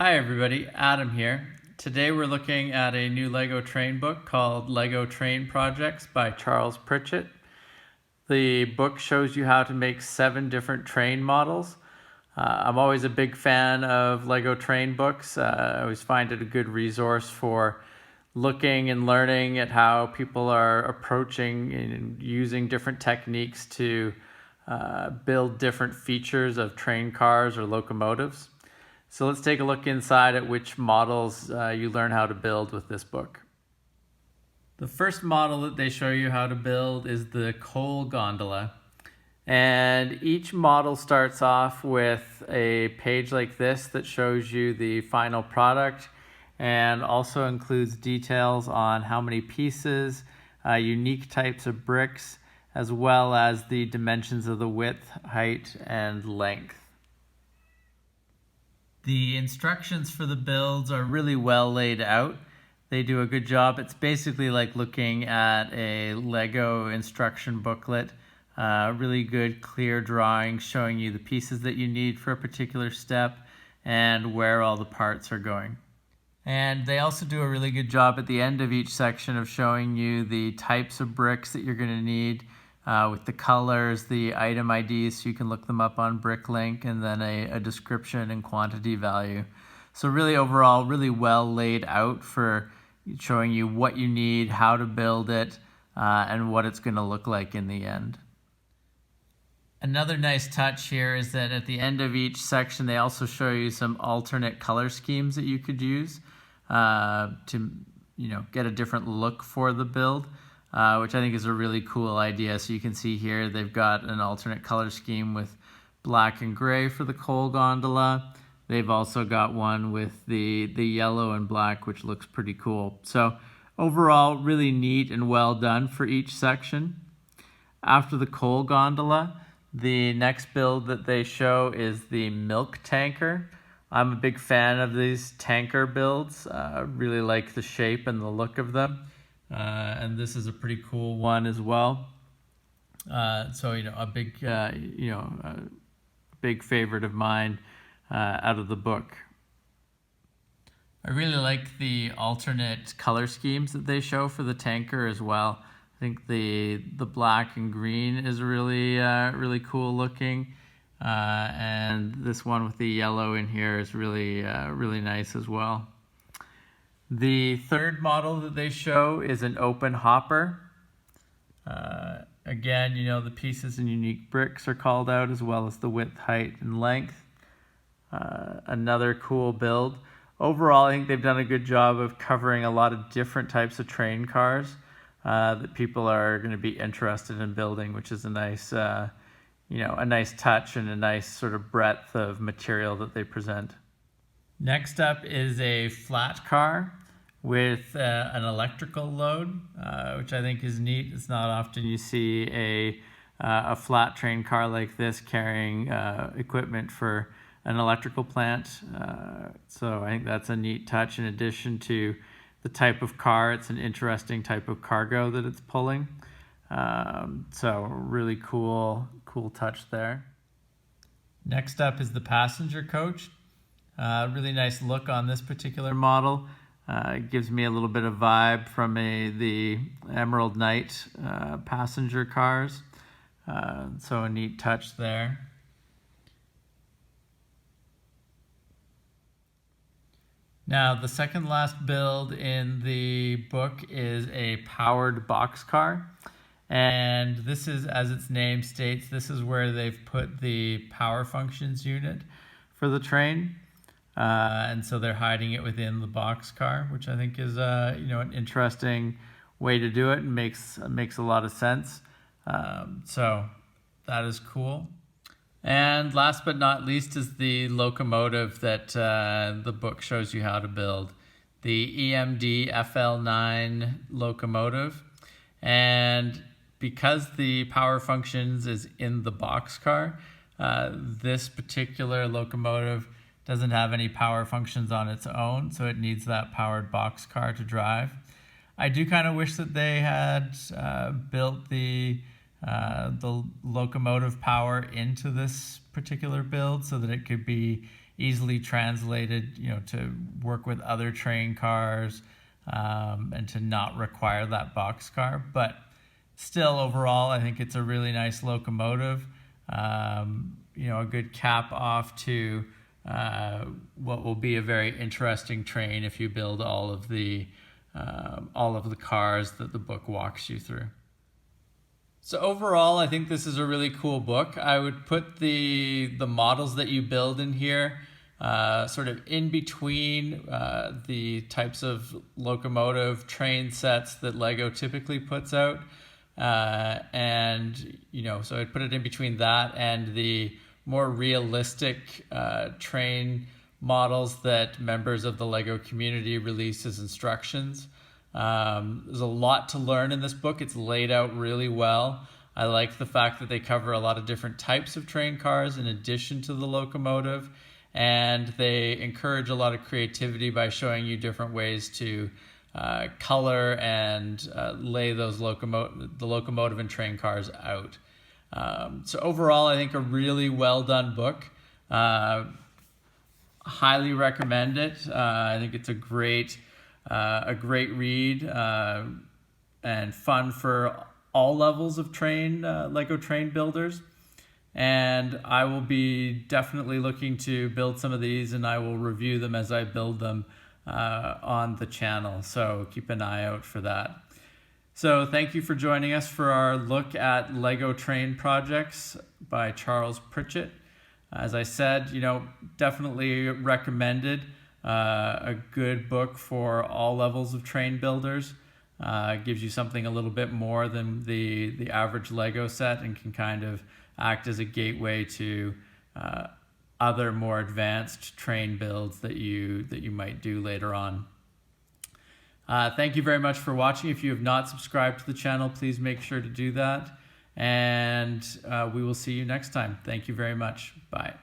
Hi everybody, Adam here. Today we're looking at a new LEGO train book called LEGO Train Projects by Charles Pritchett. The book shows you how to make 7 different train models. I'm always a big fan of LEGO train books. I always find it a good resource for looking and learning at how people are approaching and using different techniques to build different features of train cars or locomotives. So let's take a look inside at which models you learn how to build with this book. The first model that they show you how to build is the coal gondola. And each model starts off with a page like this that shows you the final product and also includes details on how many pieces, unique types of bricks, as well as the dimensions of the width, height, and length. The instructions for the builds are really well laid out. They do a good job. It's basically like looking at a LEGO instruction booklet. Really good, clear drawings showing you the pieces that you need for a particular step and where all the parts are going. And they also do a really good job at the end of each section of showing you the types of bricks that you're going to need with the colors, the item IDs, so you can look them up on BrickLink, and then a description and quantity value. So really overall, really well laid out for showing you what you need, how to build it, and what it's going to look like in the end. Another nice touch here is that at the end of each section, they also show you some alternate color schemes that you could use to get a different look for the build, which I think is a really cool idea. So you can see here they've got an alternate color scheme with black and gray for the coal gondola. They've also got one with the yellow and black, which looks pretty cool. So overall, really neat and well done for each section. After the coal gondola, the next build that they show is the milk tanker. I'm a big fan of these tanker builds. Really like the shape and the look of them. And this is a pretty cool one as well. So a big favorite of mine out of the book. I really like the alternate color schemes that they show for the tanker as well. I think the black and green is really cool looking, and this one with the yellow in here is really nice as well. The third model that they show is an open hopper. Again, the pieces and unique bricks are called out, as well as the width, height, and length. Another cool build. Overall, I think they've done a good job of covering a lot of different types of train cars that people are going to be interested in building, which is a nice touch and a nice sort of breadth of material that they present. Next up is a flat car with an electrical load, which I think is neat. It's not often you see a flat train car like this carrying equipment for an electrical plant. So I think that's a neat touch. In addition to the type of car, it's an interesting type of cargo that it's pulling. So really cool touch there. Next up is the passenger coach. Really nice look on this particular model. It gives me a little bit of vibe from the Emerald Knight passenger cars. So a neat touch there. Now, the second last build in the book is a powered boxcar. And this is, as its name states, this is where they've put the power functions unit for the train. And so they're hiding it within the boxcar, which I think is an interesting way to do it and makes a lot of sense. So that is cool. And last but not least is the locomotive that the book shows you how to build. The EMD FL9 locomotive. And because the power functions is in the boxcar, this particular locomotive doesn't have any power functions on its own, so it needs that powered boxcar to drive. I do kind of wish that they had built the locomotive power into this particular build so that it could be easily translated, to work with other train cars, and to not require that boxcar. But still, overall, I think it's a really nice locomotive. A good cap off to what will be a very interesting train if you build all of the cars that the book walks you through. So overall, I think this is a really cool book. I would put the models that you build in here sort of in between the types of locomotive train sets that Lego typically puts out. So I'd put it in between that and the more realistic train models that members of the Lego community release as instructions. There's a lot to learn in this book. It's laid out really well. I like the fact that they cover a lot of different types of train cars in addition to the locomotive, and they encourage a lot of creativity by showing you different ways to color and lay those the locomotive and train cars out. So overall, I think a really well done book. Highly recommend it. I think it's a great read and fun for all levels of Lego train builders. And I will be definitely looking to build some of these, and I will review them as I build them on the channel. So keep an eye out for that. So thank you for joining us for our look at Lego train projects by Charles Pritchett. As I said, definitely recommended. A good book for all levels of train builders. Gives you something a little bit more than the average Lego set, and can kind of act as a gateway to other more advanced train builds that you might do later on. Thank you very much for watching. If you have not subscribed to the channel, please make sure to do that. And we will see you next time. Thank you very much. Bye.